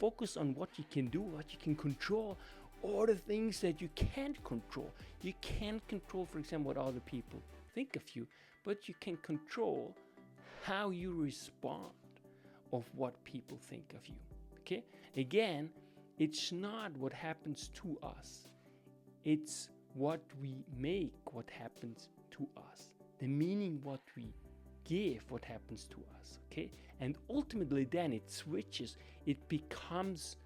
focus on what you can do, what you can control, or the things that you can't control. You can't control, for example, what other people think of you, but you can control how you respond of what people think of you. Okay? Again, it's not what happens to us. It's what we make what happens to us. The meaning what we give what happens to us. Okay? And ultimately then it switches. It becomes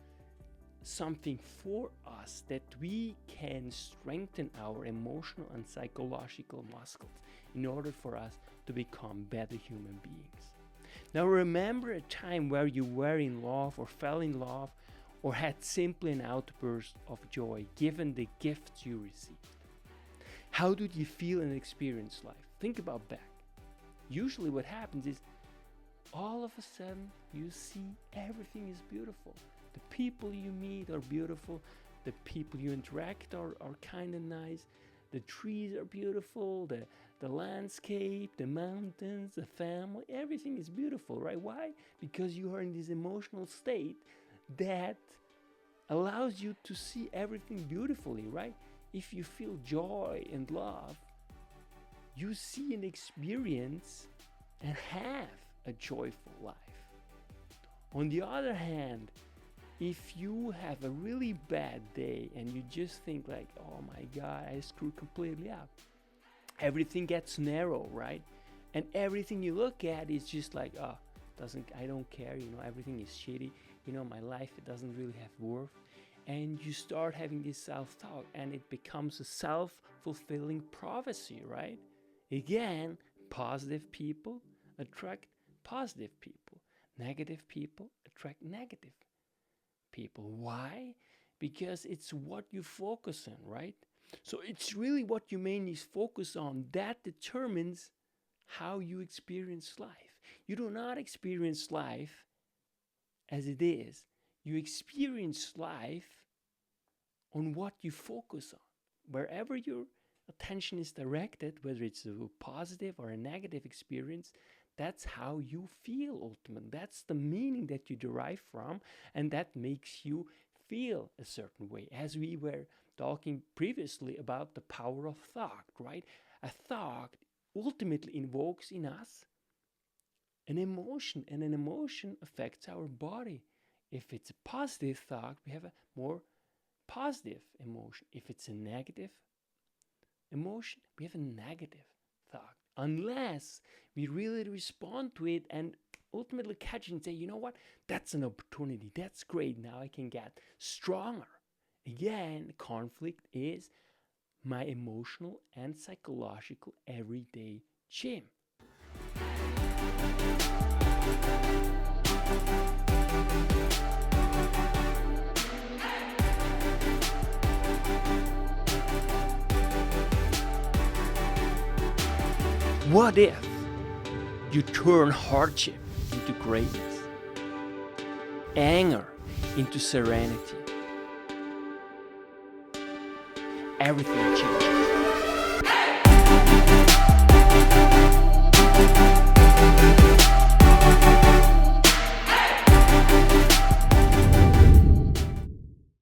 something for us that we can strengthen our emotional and psychological muscles in order for us to become better human beings. Now remember a time where you were in love or fell in love or had simply an outburst of joy given the gifts you received. How did you feel and experience life? Think about back. Usually what happens is all of a sudden you see everything is beautiful. The people you meet are beautiful. The people you interact are kind of nice. The trees are beautiful. The landscape, the mountains, the family, everything is beautiful, right? Why? Because you are in this emotional state that allows you to see everything beautifully, right? If you feel joy and love, you see and experience and have a joyful life. On the other hand, if you have a really bad day and you just think like, oh my God, I screwed completely up, everything gets narrow, right? And everything you look at is just like, I don't care, everything is shitty, my life, it doesn't really have worth. And you start having this self-talk and it becomes a self-fulfilling prophecy, right? Again, positive people attract positive people. Negative people attract negative people. Why? Because it's what you focus on, right? So it's really what you mainly focus on that determines how you experience life. You do not experience life as it is. You experience life on what you focus on. Wherever your attention is directed, whether it's a positive or a negative experience, that's how you feel ultimately. That's the meaning that you derive from, and that makes you feel a certain way. As we were talking previously about the power of thought, right? A thought ultimately invokes in us an emotion, and an emotion affects our body. If it's a positive thought, we have a more positive emotion. If it's a negative emotion, we have a negative thought. Unless we really respond to it and ultimately catch it and say, you know what, that's an opportunity, that's great, now I can get stronger. Again, conflict is my emotional and psychological everyday gym. What if you turn hardship into greatness, anger into serenity? Everything changes.